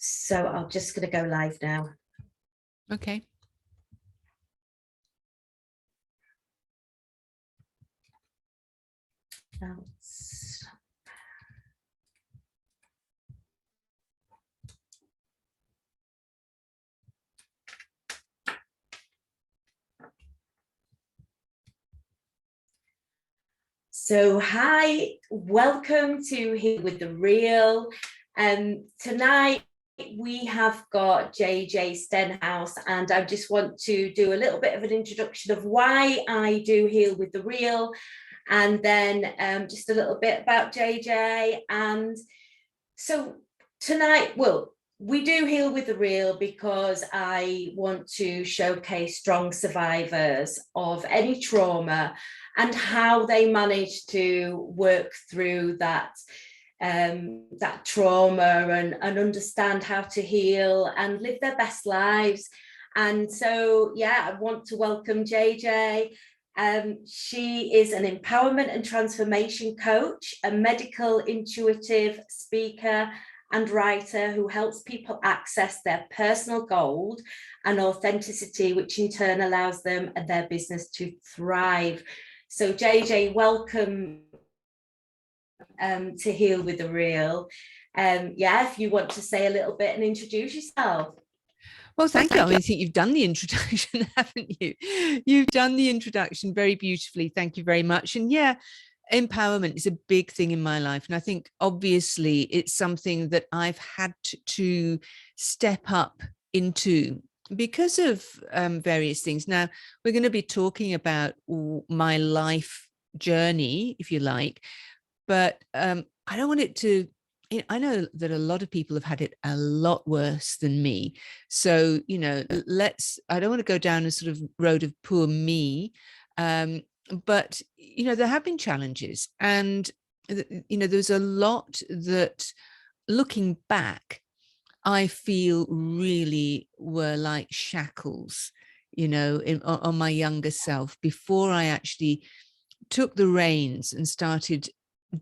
So I'm just going to go live now. Okay. So hi, welcome to Here with the Real. Tonight we have got JJ Stenhouse, and I just want to do a little bit of an introduction of why I do Heal with the Real, and then just a little bit about JJ. And so tonight, well, we do Heal with the Real because I want to showcase strong survivors of any trauma and how they manage to work through that trauma and understand how to heal and live their best lives. And so, yeah, I want to welcome JJ. She is an empowerment and transformation coach, a medical intuitive speaker and writer who helps people access their personal gold and authenticity, which in turn allows them and their business to thrive. So JJ, welcome to Heal with the Real. Yeah, if you want to say a little bit and introduce yourself. Well, thank you. I mean, I think you've done the introduction, haven't you? You've done the introduction very beautifully. Thank you very much. And yeah, empowerment is a big thing in my life. And I think obviously it's something that I've had to step up into because of various things. Now, we're going to be talking about my life journey, if you like, but I don't want it to, I know that a lot of people have had it a lot worse than me. So, you know, I don't want to go down a sort of road of poor me. But, you know, there have been challenges, and, you know, there's a lot that looking back, I feel really were like shackles, you know, on my younger self before I actually took the reins and started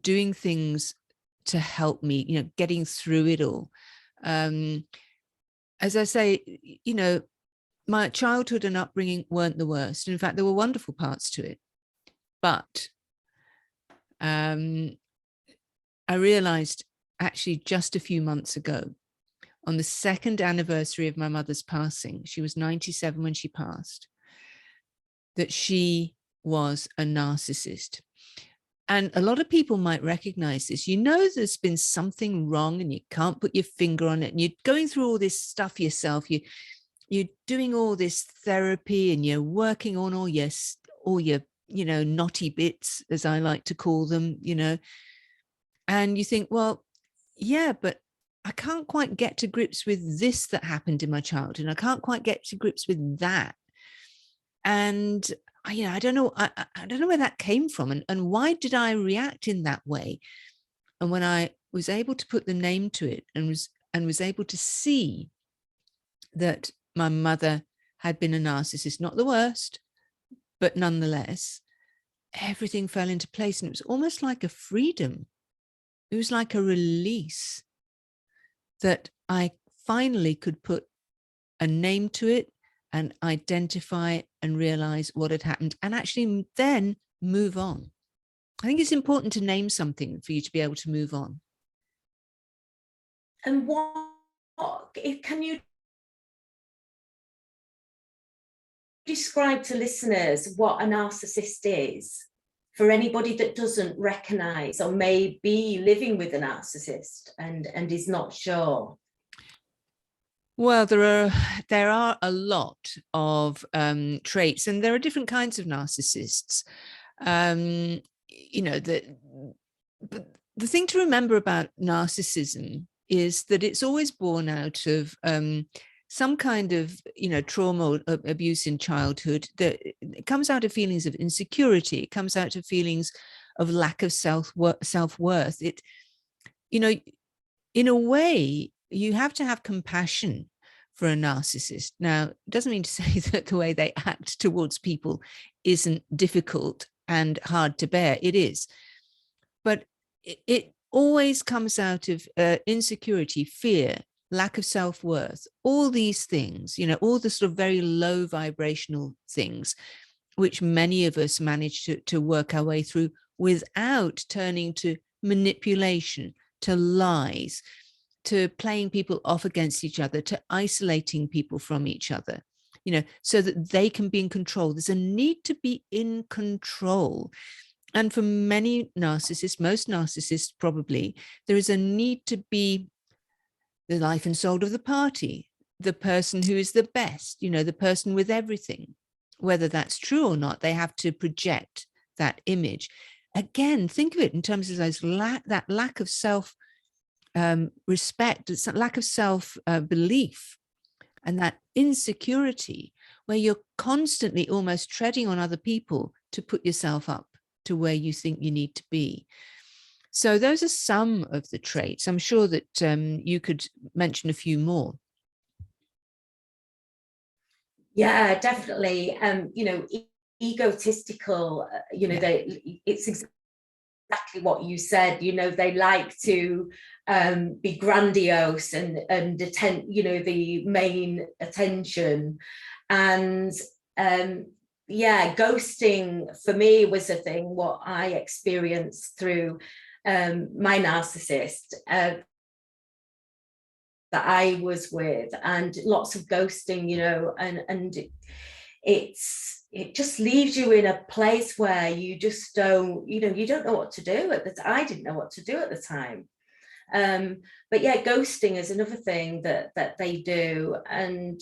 doing things to help me, you know, getting through it all. As I say, you know, my childhood and upbringing weren't the worst. In fact, there were wonderful parts to it. But I realized actually just a few months ago, on the second anniversary of my mother's passing, she was 97 when she passed, that she was a narcissist. And a lot of people might recognize this. You know, there's been something wrong and you can't put your finger on it. And you're going through all this stuff yourself. You're doing all this therapy and you're working on all your, you know, knotty bits, as I like to call them, you know. And you think, well, yeah, but I can't quite get to grips with this that happened in my childhood. And I can't quite get to grips with that. And you know, I don't know where that came from, and why did I react in that way? And when I was able to put the name to it and was able to see that my mother had been a narcissist, not the worst, but nonetheless, everything fell into place, and it was almost like a freedom. It was like a release that I finally could put a name to it and identify and realize what had happened, and actually then move on. I think it's important to name something for you to be able to move on. And what can you describe to listeners what a narcissist is for anybody that doesn't recognize or may be living with a narcissist and is not sure? Well, there are a lot of traits, and there are different kinds of narcissists. You know, but the thing to remember about narcissism is that it's always born out of some kind of, you know, trauma or abuse in childhood. That it comes out of feelings of insecurity. It comes out of feelings of lack of self-worth. It, you know, in a way, you have to have compassion for a narcissist. Now, it doesn't mean to say that the way they act towards people isn't difficult and hard to bear. It is. But it always comes out of insecurity, fear, lack of self-worth, all these things, you know, all the sort of very low vibrational things, which many of us manage to work our way through without turning to manipulation, to lies, to playing people off against each other, to isolating people from each other, you know, so that they can be in control. There's a need to be in control. And for many narcissists, most narcissists probably, there is a need to be the life and soul of the party, the person who is the best, you know, the person with everything. Whether that's true or not, they have to project that image. Again, think of it in terms of those that lack of self respect, it's that lack of self belief, and that insecurity, where you're constantly almost treading on other people to put yourself up to where you think you need to be. So those are some of the traits. I'm sure that you could mention a few more. Yeah, definitely. You know, egotistical, you know, it's exactly what you said. You know, they like to be grandiose and attend, you know, the main attention. And yeah, ghosting for me was a thing, what I experienced through my narcissist that I was with, and lots of ghosting, you know, and it just leaves you in a place where you just don't, you know, you don't know what to do at the time. I didn't know what to do at the time. But yeah, ghosting is another thing that they do. And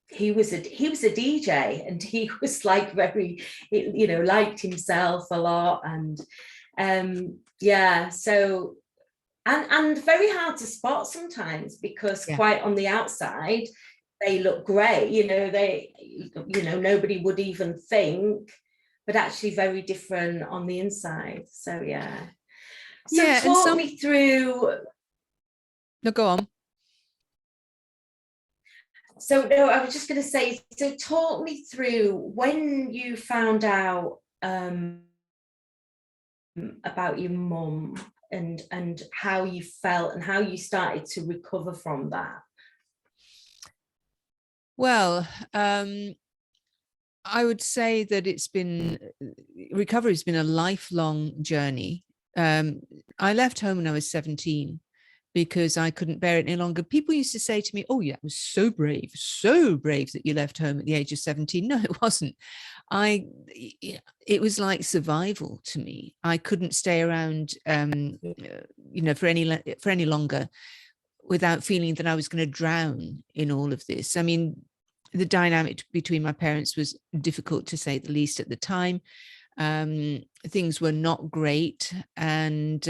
he was a DJ, and he was like very, you know, liked himself a lot, and yeah, so and very hard to spot sometimes, because quite on the outside they look great, you know, you know, nobody would even think, but actually very different on the inside. So yeah. So talk me through. No, go on. So no, I was just going to say, so talk me through when you found out about your mum, and how you felt and how you started to recover from that. Well, I would say that recovery has been a lifelong journey. I left home when I was 17 because I couldn't bear it any longer. People used to say to me, "Oh, yeah, it was so brave that you left home at the age of 17." No, it wasn't. It was like survival to me. I couldn't stay around, you know, for any longer without feeling that I was going to drown in all of this. I mean, the dynamic between my parents was difficult, to say the least, at the time. Things were not great, and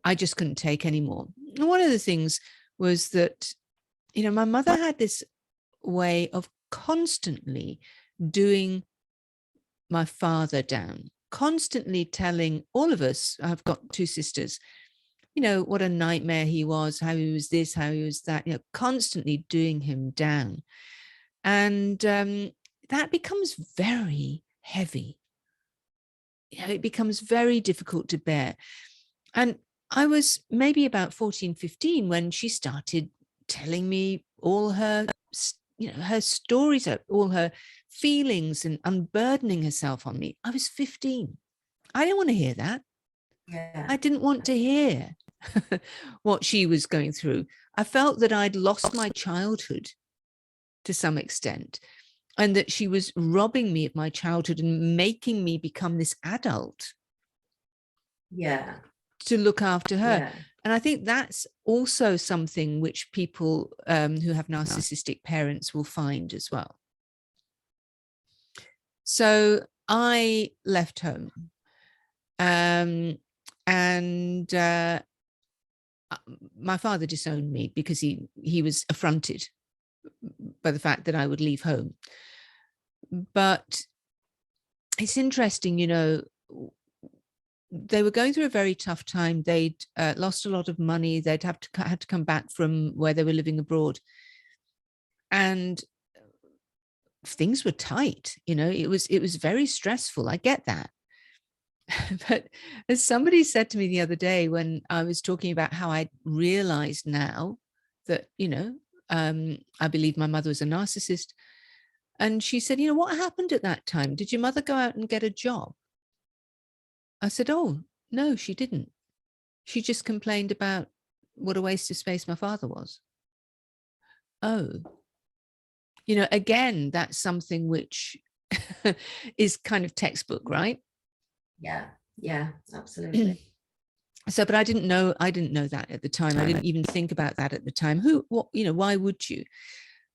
I just couldn't take anymore. And one of the things was that, you know, my mother had this way of constantly doing my father down, constantly telling all of us, I've got two sisters, you know, what a nightmare he was, how he was this, how he was that, you know, constantly doing him down. And that becomes very heavy. You know, it becomes very difficult to bear. And I was maybe about 14, 15 when she started telling me all her, you know, her stories, all her feelings, and unburdening herself on me. I was 15. I didn't want to hear that. Yeah. I didn't want to hear what she was going through. I felt that I'd lost my childhood to some extent, and that she was robbing me of my childhood and making me become this adult. Yeah. To look after her. Yeah. And I think that's also something which people who have narcissistic parents will find as well. So I left home, and my father disowned me because he was affronted by the fact that I would leave home. But it's interesting, you know, they were going through a very tough time. They'd lost a lot of money. They'd had to come back from where they were living abroad, and things were tight. You know, it was very stressful. I get that, But as somebody said to me the other day when I was talking about how I realized now that, I believe my mother was a narcissist. And she said, what happened at that time? Did your mother go out and get a job? I said, oh, no, she didn't. She just complained about what a waste of space my father was. Oh, again, that's something which is kind of textbook, right? Yeah, absolutely. So, but I didn't know that at the time. I didn't even think about that at the time. Why would you?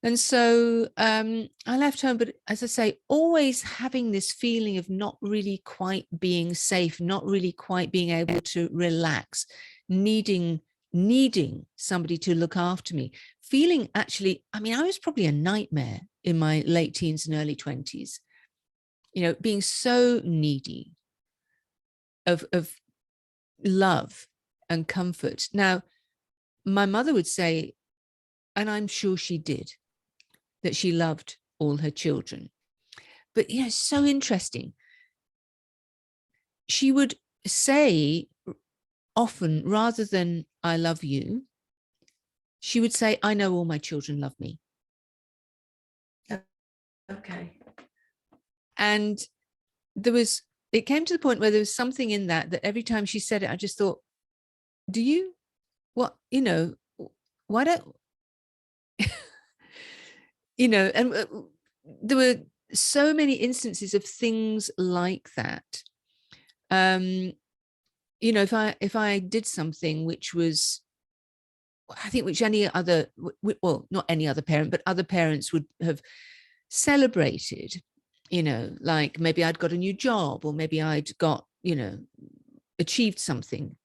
And so I left home, but as I say, always having this feeling of not really quite being safe, not really quite being able to relax, needing somebody to look after me, feeling actually, I was probably a nightmare in my late teens and early 20s, being so needy of love and comfort. Now, my mother would say, and I'm sure she did, that she loved all her children. But so interesting. She would say often, rather than I love you, she would say, I know all my children love me. Okay. And it came to the point where there was something in that every time she said it, I just thought, do you, what, why don't, and there were so many instances of things like that. If I did something which was, I think, which any other, well, not any other parent, but other parents would have celebrated, like maybe I'd got a new job, or maybe I'd got, achieved something.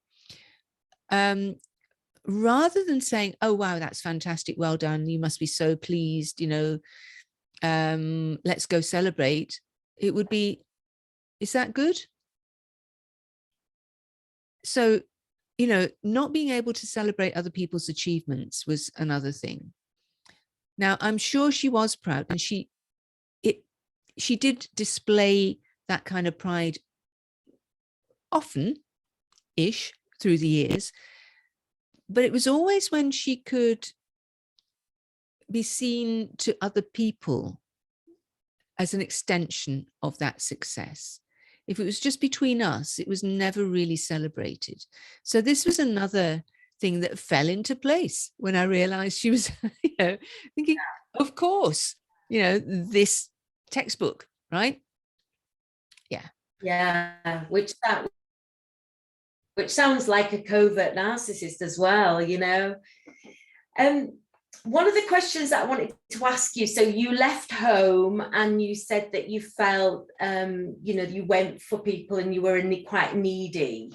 Rather than saying, oh, wow, that's fantastic, well done, you must be so pleased, let's go celebrate, it would be, is that good? So, not being able to celebrate other people's achievements was another thing. Now, I'm sure she was proud, and she did display that kind of pride often-ish through the years, but it was always when she could be seen to other people as an extension of that success. If it was just between us, it was never really celebrated. So this was another thing that fell into place when I realized she was, thinking, of course, this textbook, right? Yeah, which sounds like a covert narcissist as well, one of the questions that I wanted to ask you, so you left home and you said that you felt, you went for people and you were quite needy.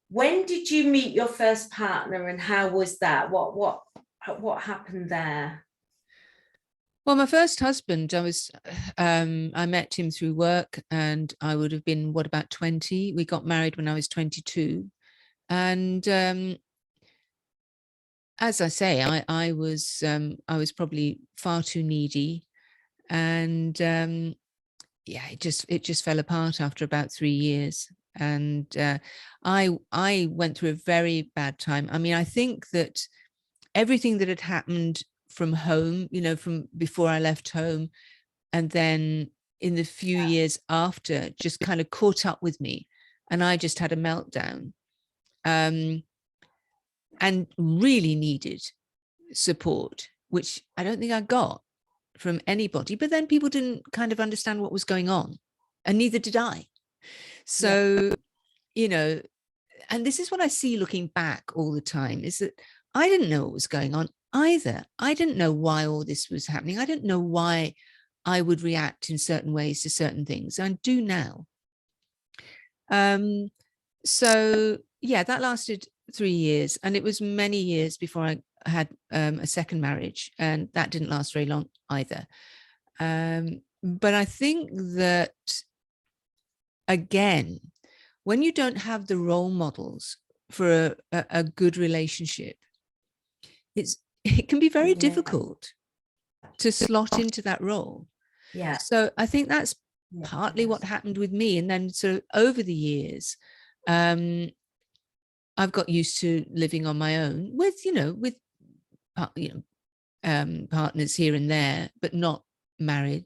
When did you meet your first partner, and how was that? What happened there? Well, my first husband, I met him through work, and I would have been, about 20? We got married when I was 22. And as I say, I was probably far too needy, and it just fell apart after about 3 years. And I went through a very bad time. I think that everything that had happened from home, from before I left home, and then in the few years after, just kind of caught up with me, and I just had a meltdown. And really needed support, which I don't think I got from anybody. But then people didn't kind of understand what was going on, and neither did I. So, and this is what I see looking back all the time, is that I didn't know what was going on either. I didn't know why all this was happening. I didn't know why I would react in certain ways to certain things. I do now. So yeah, that lasted 3 years, and it was many years before I had a second marriage, and that didn't last very long either. But I think that, again, when you don't have the role models for a good relationship, it can be very difficult to slot into that role. Yeah. So I think that's partly what happened with me. And then sort of over the years, I've got used to living on my own with, partners here and there, but not married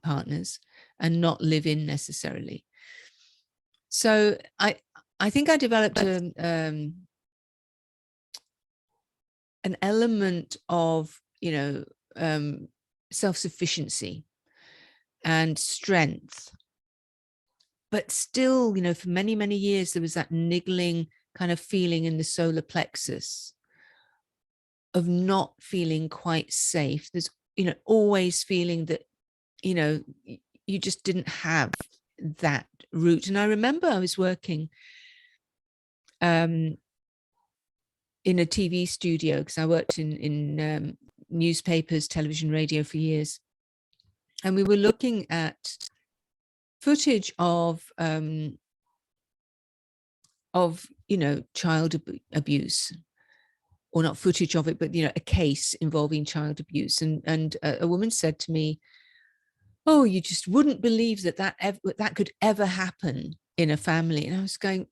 partners, and not live in necessarily. So I think I developed an element of, self-sufficiency and strength. But still, for many, many years, there was that niggling kind of feeling in the solar plexus of not feeling quite safe. There's, always feeling that, you just didn't have that route. And I remember I was working in a TV studio, because I worked in newspapers, television, radio for years. And we were looking at footage of child abuse, or not footage of it, but, a case involving child abuse. And a woman said to me, "Oh, you just wouldn't believe that could ever happen in a family." And I was going,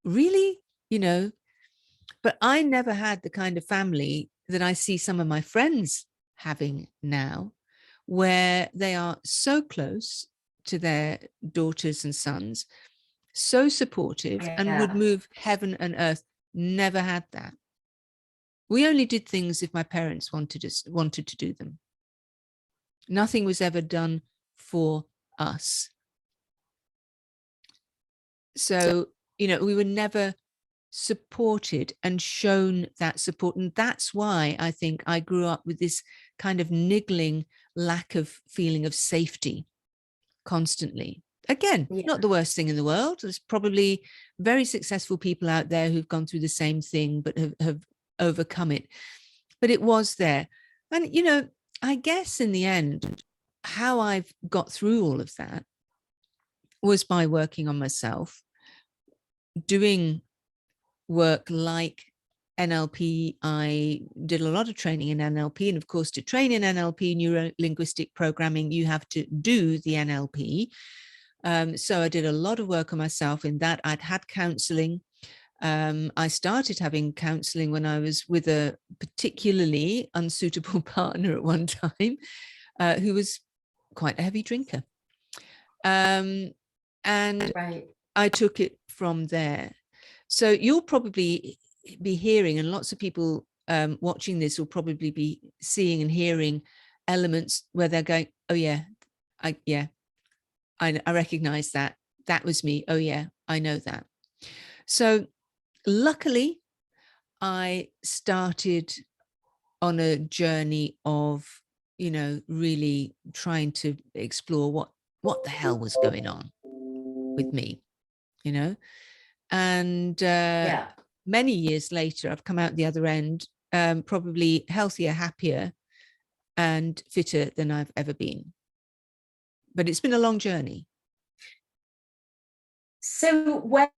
really? But I never had the kind of family that I see some of my friends having now, where they are so close to their daughters and sons, so supportive, and would move heaven and earth. Never had that. We only did things if my parents wanted to do them. Nothing was ever done for us. So, we were never supported and shown that support. And that's why I think I grew up with this kind of niggling lack of feeling of safety constantly. Again, not the worst thing in the world. There's probably very successful people out there who've gone through the same thing, but have overcome it. But it was there. And, I guess in the end, how I've got through all of that was by working on myself, doing work like NLP. I did a lot of training in NLP. And of course, to train in NLP, Neuro Linguistic Programming, you have to do the NLP. So I did a lot of work on myself in that. I'd had counseling. I started having counseling when I was with a particularly unsuitable partner at one time, who was quite a heavy drinker. And I took it from there. So you'll probably be hearing, and lots of people watching this will probably be seeing and hearing elements where they're going, "Oh yeah, I recognize that. That was me. Oh yeah, I know that." So luckily, I started on a journey of, really trying to explore what the hell was going on with me, and many years later, I've come out the other end, probably healthier, happier, and fitter than I've ever been. But it's been a long journey. So where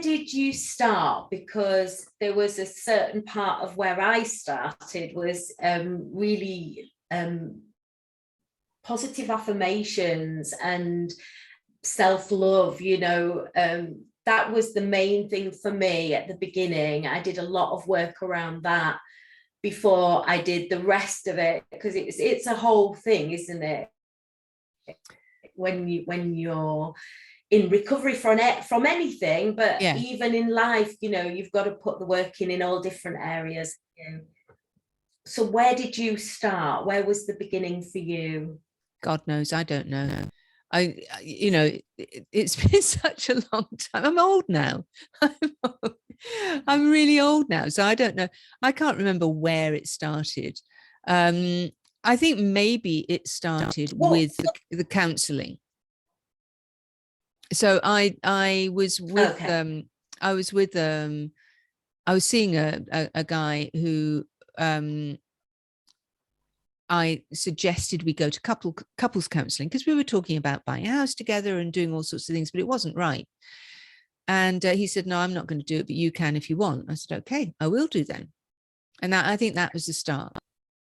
did you start? Because there was a certain part of where I started was really positive affirmations and self-love, that was the main thing for me at the beginning. I did a lot of work around that before I did the rest of it, because it's a whole thing, isn't it? When you're in recovery from anything, but even in life, you've got to put the work in all different areas. So where did you start? Where was the beginning for you? God knows, I don't know. It's been such a long time. I'm old now. I'm really old now. So I don't know. I can't remember where it started. I think maybe it started with the counseling. So I was with I was seeing a guy who I suggested we go to couples counseling, because we were talking about buying a house together and doing all sorts of things, but it wasn't right. And he said, "No, I'm not going to do it, but you can if you want." I said, "Okay, I will do then." And I think that was the start.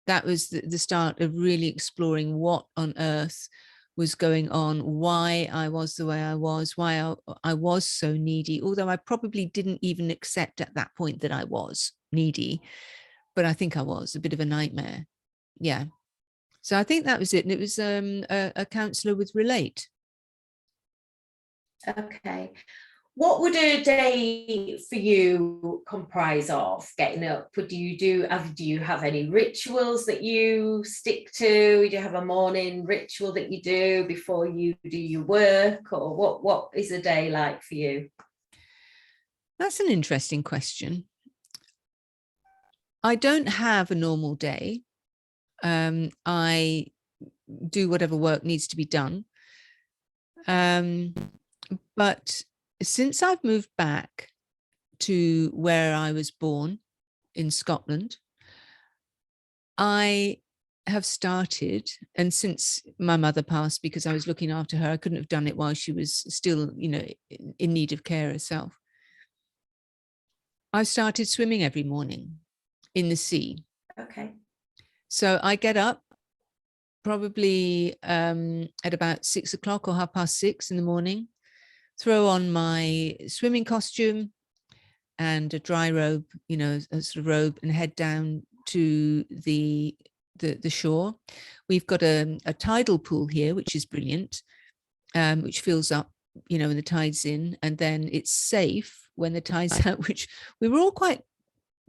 That was the start of really exploring what on earth was going on, why I was the way I was, why I was so needy, although I probably didn't even accept at that point that I was needy, but I think I was a bit of a nightmare. Yeah. So I think that was it. And it was a counsellor with Relate. Okay. What would a day for you comprise of getting up? Do you have any rituals that you stick to? Do you have a morning ritual that you do before you do your work? Or what is a day like for you? That's an interesting question. I don't have a normal day. I do whatever work needs to be done. But since I've moved back to where I was born in Scotland, I have started, and since my mother passed, because I was looking after her, I couldn't have done it while she was still, in need of care herself. I've started swimming every morning in the sea. Okay. So I get up probably at about 6 o'clock or 6:30 in the morning, throw on my swimming costume and a dry robe, a sort of robe, and head down to the shore. We've got a tidal pool here, which is brilliant, which fills up, when the tide's in, and then it's safe when the tide's out, which we were all quite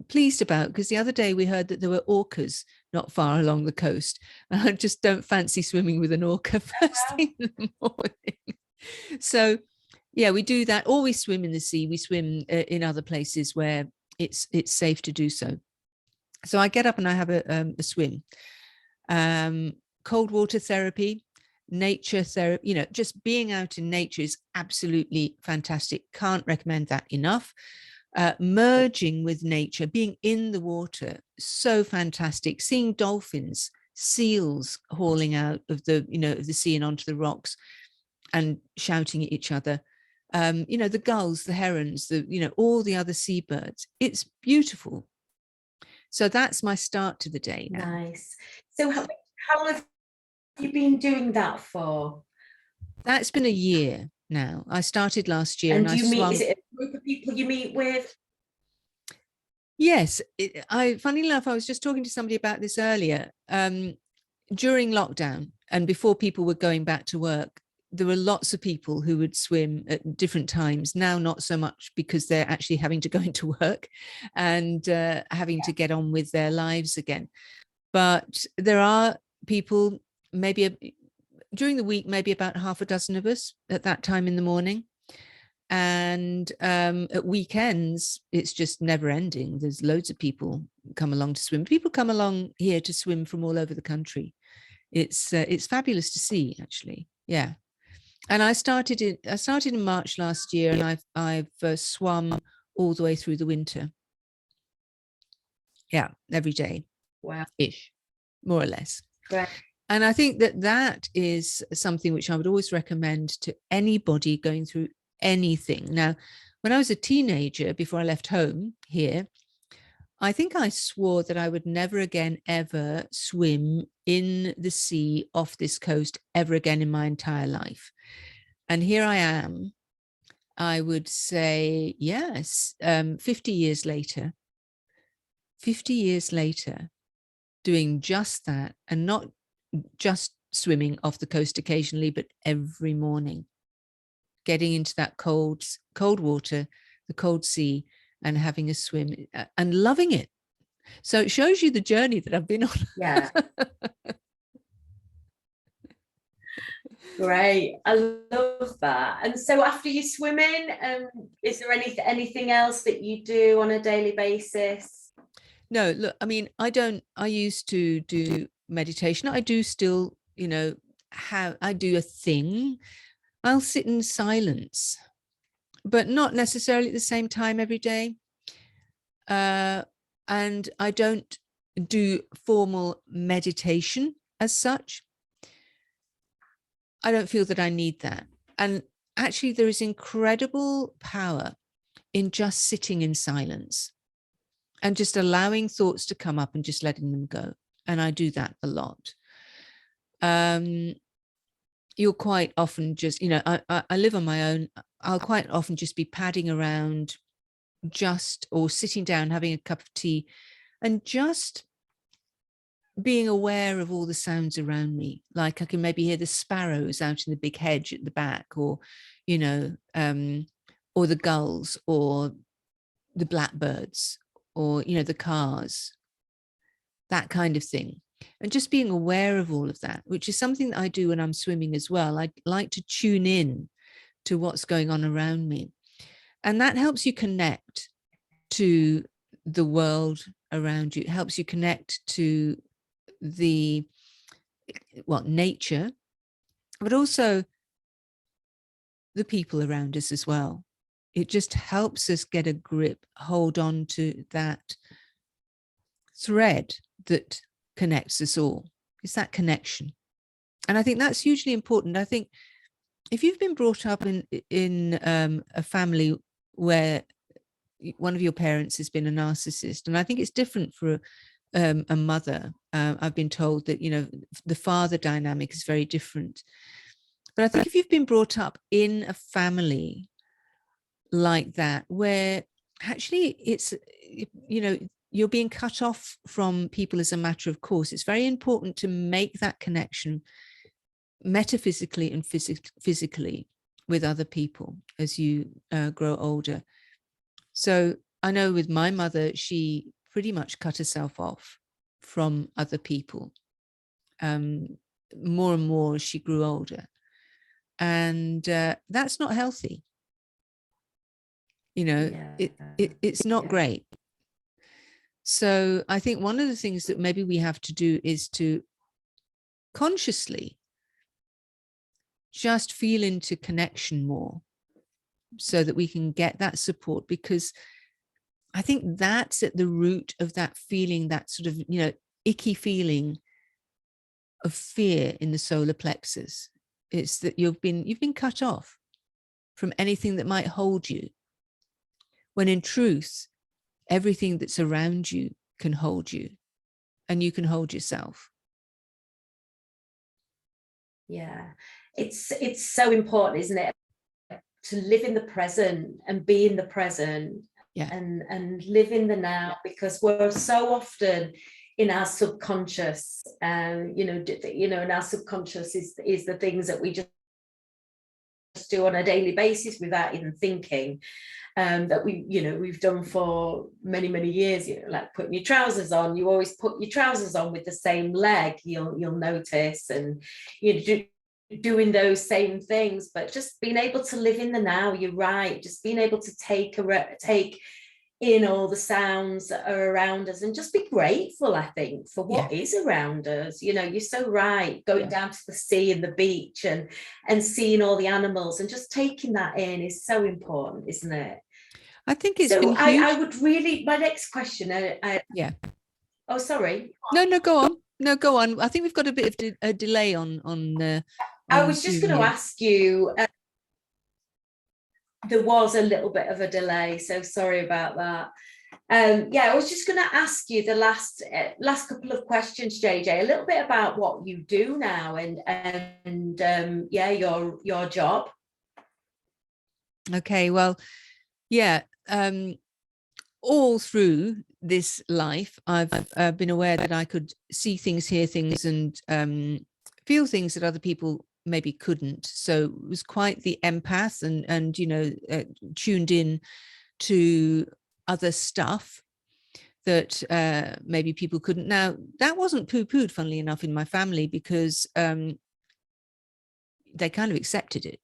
pleased about, because the other day we heard that there were orcas not far along the coast, and I just don't fancy swimming with an orca first thing in the morning. So yeah, we do that, or we swim in the sea. We swim in other places where it's safe to do so. So I get up and I have a swim. Cold water therapy, nature therapy, just being out in nature is absolutely fantastic. Can't recommend that enough. Merging with nature, being in the water, so fantastic. Seeing dolphins, seals hauling out of the sea and onto the rocks and shouting at each other. The gulls, the herons, all the other seabirds. It's beautiful. So that's my start to the day now. Nice. So how long have you been doing that for? That's been a year now. I started last year. And do you meet, is it a group of people you meet with? Yes. Funny enough, I was just talking to somebody about this earlier. During lockdown and before people were going back to work, there were lots of people who would swim at different times. Now, not so much, because they're actually having to go into work and having to get on with their lives again. But there are people, maybe during the week, maybe about half a dozen of us at that time in the morning. And at weekends, it's just never ending. There's loads of people come along to swim. People come along here to swim from all over the country. It's fabulous to see, actually. Yeah. And I started in March last year, and I've swum all the way through the winter. Yeah, every day. Wow. Ish, more or less. Right. And I think that is something which I would always recommend to anybody going through anything. Now, when I was a teenager, before I left home here, I think I swore that I would never again ever swim in the sea off this coast ever again in my entire life. And here I am, I would say, yes, 50 years later, doing just that, and not just swimming off the coast occasionally, but every morning, getting into that cold water, the cold sea, and having a swim and loving it. So it shows you the journey that I've been on. Yeah. Great. I love that. And so after you swimming, is there anything else that you do on a daily basis? No, look, I mean, I used to do meditation. I do still, I do a thing. I'll sit in silence, but not necessarily at the same time every day. And I don't do formal meditation as such. I don't feel that I need that. And actually, there is incredible power in just sitting in silence and just allowing thoughts to come up and just letting them go. And I do that a lot. you'll quite often just, I live on my own. I'll quite often just be padding around, or sitting down, having a cup of tea, and just being aware of all the sounds around me. Like I can maybe hear the sparrows out in the big hedge at the back, or, or the gulls, or the blackbirds, or, the cars, that kind of thing. And just being aware of all of that, which is something that I do when I'm swimming as well. I like to tune in to what's going on around me. And that helps you connect to the world around you. It helps you connect to nature, but also the people around us as well. It just helps us get a grip, hold on to that thread that connects us all. It's that connection. And I think that's hugely important. I think if you've been brought up in a family where one of your parents has been a narcissist, and I think it's different for a mother. I've been told that, the father dynamic is very different. But I think if you've been brought up in a family like that, where actually it's, you're being cut off from people as a matter of course, it's very important to make that connection metaphysically and physically with other people as you grow older. So I know with my mother, she pretty much cut herself off from other people more and more as she grew older. And that's not healthy. It's not great. So I think one of the things that maybe we have to do is to consciously just feel into connection more, so that we can get that support, because I think that's at the root of that feeling, that sort of, icky feeling of fear in the solar plexus. It's that you've been cut off from anything that might hold you, when in truth, everything that's around you can hold you, and you can hold yourself. Yeah, it's so important, isn't it, to live in the present and be in the present. Yeah. And live in the now, because we're so often in our subconscious, and our subconscious is the things that we just do on a daily basis without even thinking, that we've done for many years. Like putting your trousers on, you always put your trousers on with the same leg, you'll notice, and doing those same things. But just being able to live in the now, you're right, just being able to take in all the sounds that are around us, and just be grateful, I think, for what is around us. You're so right, going down to the sea and the beach and seeing all the animals and just taking that in is so important, isn't it? I think it's so been huge. I would really, my next question, oh, sorry. No, go on. I think we've got a bit of a delay on I was just going to ask you, there was a little bit of a delay, so sorry about that. I was just going to ask you the last couple of questions, JJ, a little bit about what you do now and your job. Okay, well, all through this life, I've been aware that I could see things, hear things, and feel things that other people maybe couldn't. So it was quite the empath, and tuned in to other stuff that maybe people couldn't. Now, that wasn't poo-pooed, funnily enough, in my family, because they kind of accepted it.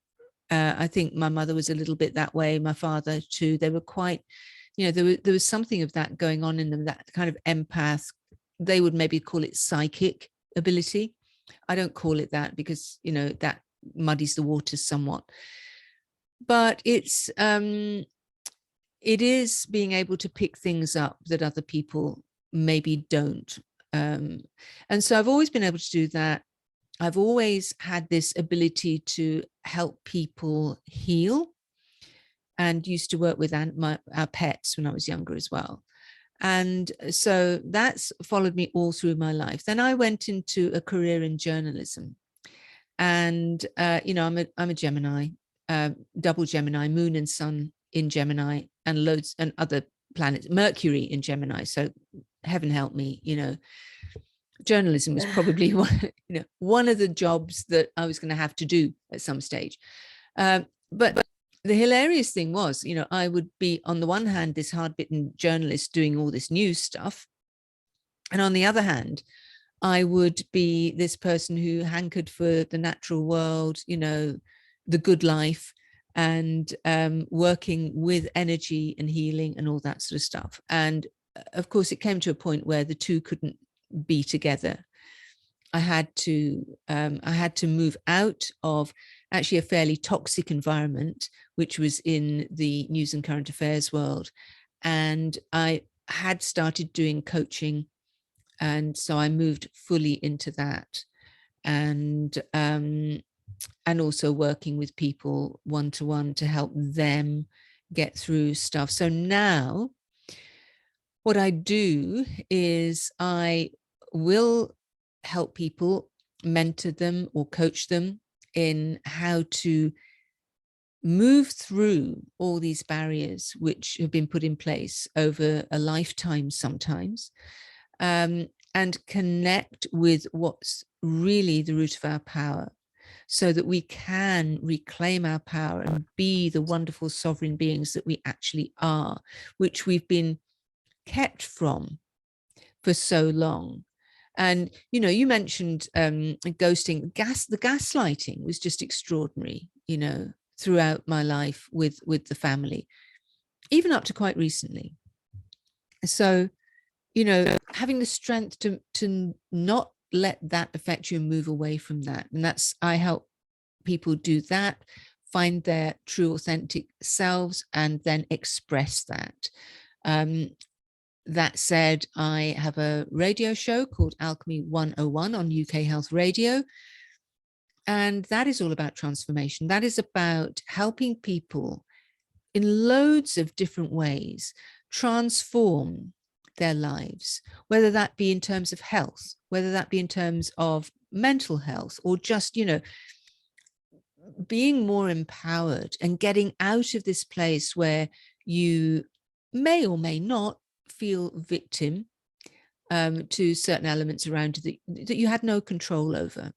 I think my mother was a little bit that way, my father too. They were quite, there was something of that going on in them, that kind of empath. They would maybe call it psychic ability. I don't call it that, because that muddies the waters somewhat. But it is being able to pick things up that other people maybe don't. And so I've always been able to do that. I've always had this ability to help people heal, and used to work with our pets when I was younger as well. And so that's followed me all through my life. Then I went into a career in journalism. And I'm a Gemini, double Gemini, moon and sun in Gemini, and loads and other planets, Mercury in Gemini. So heaven help me, journalism was probably one of the jobs that I was going to have to do at some stage. But the hilarious thing was, I would be, on the one hand, this hard-bitten journalist doing all this news stuff, and on the other hand, I would be this person who hankered for the natural world, the good life, and working with energy and healing and all that sort of stuff. And of course, it came to a point where the two couldn't be together. I had to move out of actually a fairly toxic environment, which was in the news and current affairs world. And I had started doing coaching. And so I moved fully into that, and also working with people one-to-one to help them get through stuff. So now what I do is I will help people, mentor them or coach them in how to move through all these barriers which have been put in place over a lifetime sometimes, and connect with what's really the root of our power, so that we can reclaim our power and be the wonderful sovereign beings that we actually are, which we've been kept from for so long. And you mentioned ghosting. The gaslighting was just extraordinary, throughout my life with the family, even up to quite recently. So having the strength to not let that affect you and move away from that. And I help people do that, find their true authentic selves, and then express that. That said, I have a radio show called Alchemy 101 on UK Health Radio. And that is all about transformation. That is about helping people in loads of different ways transform their lives, whether that be in terms of health, whether that be in terms of mental health, or just, being more empowered and getting out of this place where you may or may not feel victim to certain elements around you that you had no control over.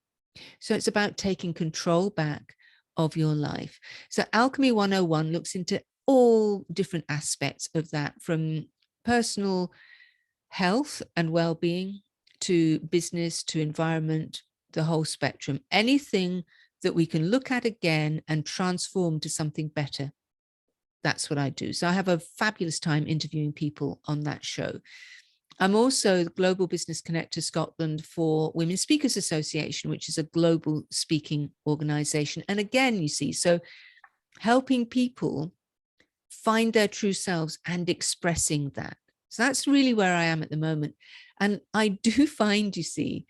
So it's about taking control back of your life. So Alchemy 101 looks into all different aspects of that, from personal health and well-being to business to environment, the whole spectrum. Anything that we can look at again and transform to something better. That's what I do. So I have a fabulous time interviewing people on that show. I'm also the Global Business Connector Scotland for Women Speakers Association, which is a global speaking organization. And again, you see, so helping people find their true selves and expressing that. So that's really where I am at the moment. And I do find, you see,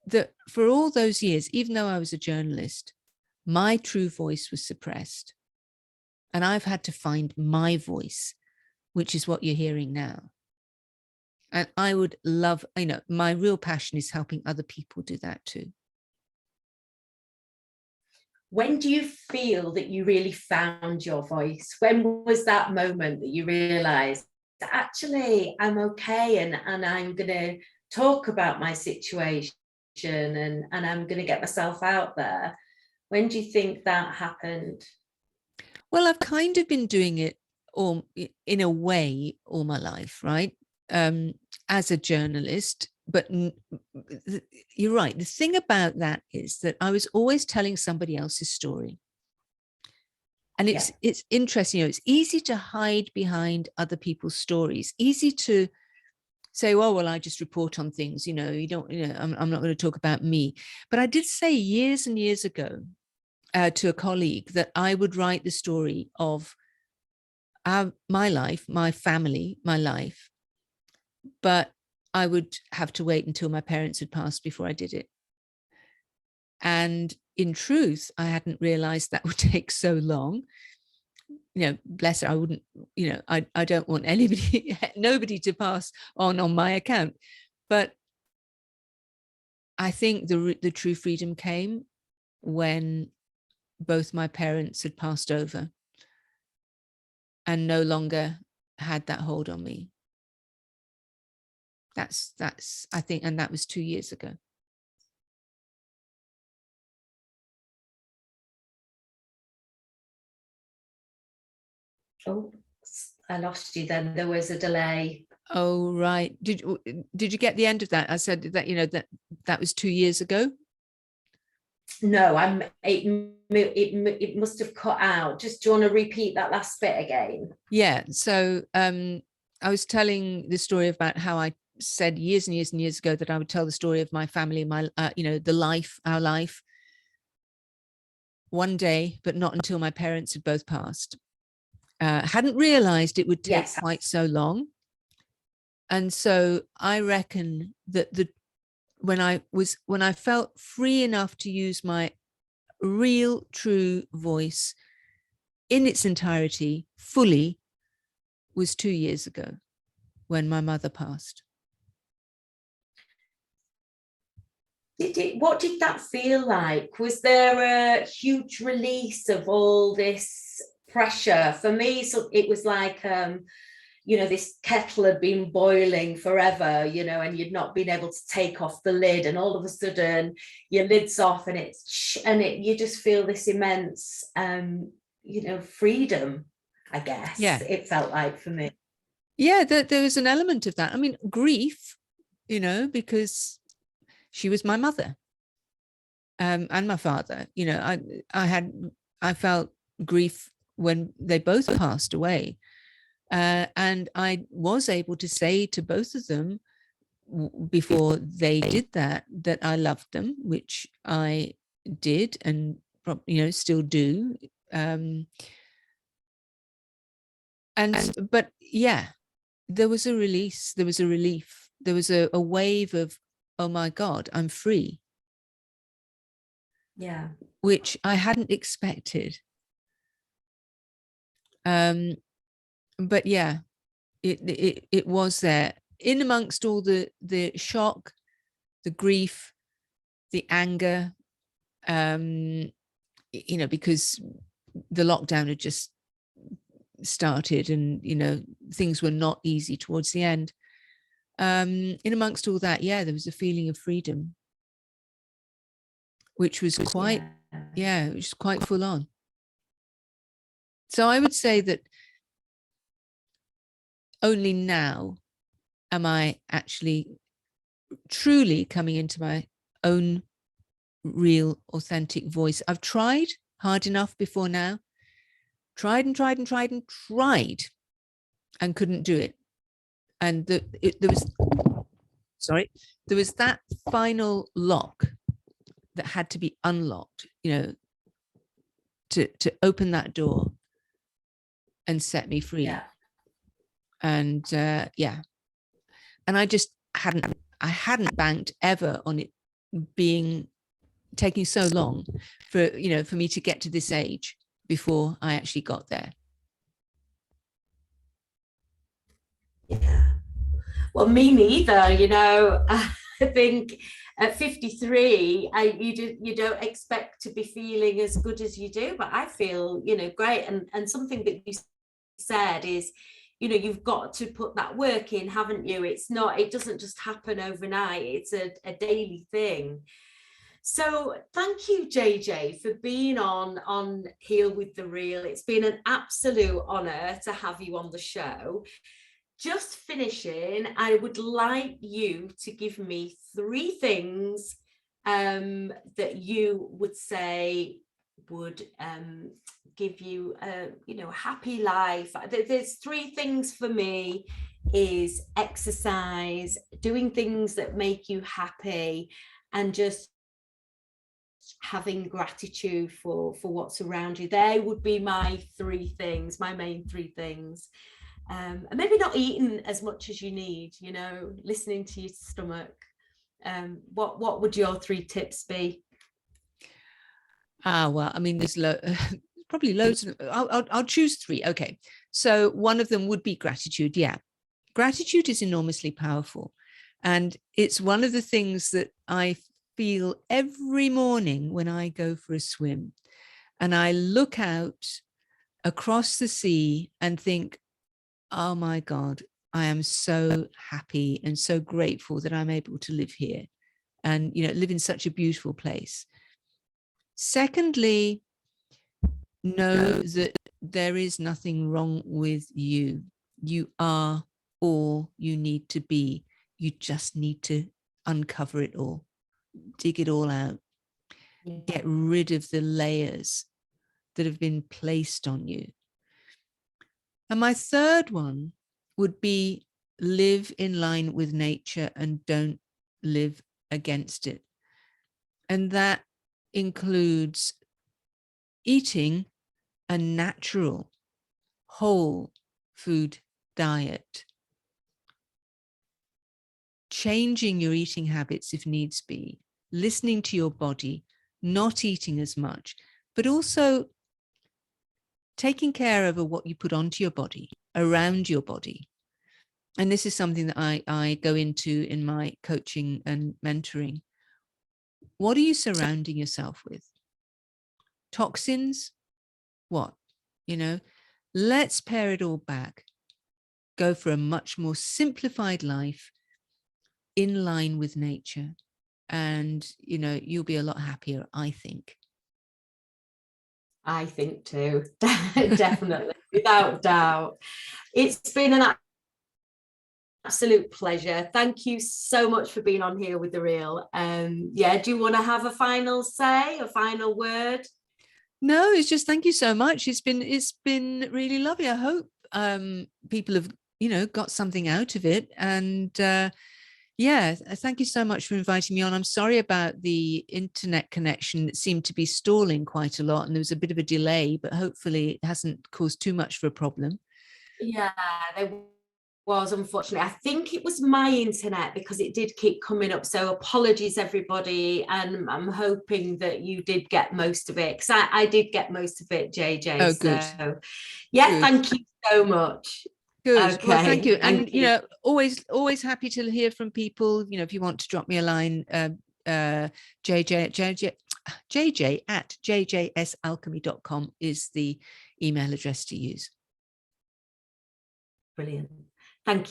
that for all those years, even though I was a journalist, my true voice was suppressed. And I've had to find my voice, which is what you're hearing now. And I would love, my real passion is helping other people do that too. When do you feel that you really found your voice? When was that moment that you realized, actually, I'm okay, and I'm going to talk about my situation, and I'm going to get myself out there? When do you think that happened? Well, I've kind of been doing it all, in a way, all my life, right? As a journalist. But you're right. The thing about that is that I was always telling somebody else's story. And it's interesting, it's easy to hide behind other people's stories, easy to say, well, I just report on things, I'm not going to talk about me. But I did say years and years ago to a colleague that I would write the story of my life, my family, my life, but I would have to wait until my parents had passed before I did it. And in truth, I hadn't realized that would take so long. Bless her, I wouldn't, I don't want nobody to pass on my account. But I think the true freedom came when both my parents had passed over and no longer had that hold on me. That's I think, and that was 2 years ago. Oh, I lost you then. There was a delay. Oh, right. Did you get the end of that? I said that, you know, that was 2 years ago. No, it must have cut out. Just, do you want to repeat that last bit again? Yeah. So I was telling the story about how I said years and years and years ago that I would tell the story of my family, my you know, our life one day, but not until my parents had both passed. Hadn't realized it would take quite so long. And so I reckon that when I felt free enough to use my real, true voice in its entirety, fully, was 2 years ago when my mother passed. What did that feel like? Was there a huge release of all this pressure? For me, so it was like, you know, this kettle had been boiling forever, you know, and you'd not been able to take off the lid, and all of a sudden your lid's off, and you just feel this immense, you know, freedom, I guess. Yeah, it felt like for me. Yeah, there was an element of that. I mean, grief, you know, because she was my mother, and my father. You know, I felt grief when they both passed away. And I was able to say to both of them before they did that I loved them, which I did, and, you know, still do. But yeah, there was a release, there was a relief, there was a wave of, oh my God, I'm free. Yeah. Which I hadn't expected. But yeah, it was there, in amongst all the shock, the grief, the anger, you know, because the lockdown had just started, and, you know, things were not easy towards the end. In amongst all that, yeah, there was a feeling of freedom, which was quite, it was quite full on. So I would say that only now am I actually truly coming into my own real, authentic voice. I've tried hard enough before now, tried and couldn't do it. And there was that final lock that had to be unlocked, you know, to open that door and set me free. Yeah. And yeah, and I just hadn't banked ever on it taking so long for, you know, for me to get to this age before I actually got there. Yeah. Well, me neither, you know. I think at 53, you don't expect to be feeling as good as you do, but I feel, you know, great. And something that you said is, you know, you've got to put that work in, haven't you? It doesn't just happen overnight. It's a daily thing. So thank you, JJ, for being on Heal with the Real. It's been an absolute honor to have you on the show. Just finishing, I would like you to give me 3 things that you would say would give you a, you know, happy life. There's 3 things for me: is exercise, doing things that make you happy, and just having gratitude for what's around you. They would be my 3 things, my main 3 things. And maybe not eating as much as you need, you know, listening to your stomach. What would your 3 tips be? Well, I mean, there's probably loads. I'll choose 3. Okay. So one of them would be gratitude. Yeah. Gratitude is enormously powerful. And it's one of the things that I feel every morning when I go for a swim and I look out across the sea and think, oh my God, I am so happy and so grateful that I'm able to live here and, you know, live in such a beautiful place. Secondly, know that there is nothing wrong with you. You are all you need to be. You just need to uncover it all, dig it all out, get rid of the layers that have been placed on you. And my third one would be live in line with nature and don't live against it. And that includes eating a natural, whole food diet, changing your eating habits if needs be, listening to your body, not eating as much, but also taking care over what you put onto your body, around your body. And this is something that I go into in my coaching and mentoring. What are you surrounding yourself with? Toxins? What? You know, let's pare it all back. Go for a much more simplified life in line with nature. And, you know, you'll be a lot happier, I think. I think too, definitely, without doubt. It's been an absolute pleasure. Thank you so much for being on here with The Real. Yeah, do you want to have a final say, a final word? No, it's just thank you so much. It's been really lovely. I hope people have, you know, got something out of it. And yeah, thank you so much for inviting me on. I'm sorry about the internet connection. It seemed to be stalling quite a lot and there was a bit of a delay, but hopefully it hasn't caused too much of a problem. Yeah, there was, unfortunately. I think it was my internet because it did keep coming up. So apologies, everybody. And I'm hoping that you did get most of it, because I did get most of it, JJ. Oh, good. So yeah, good. Thank you so much. Good. Okay. Well, thank you. And, Thank you. you know, always happy to hear from people. You know, if you want to drop me a line, JJ at jjsalchemy.com is the email address to use. Brilliant.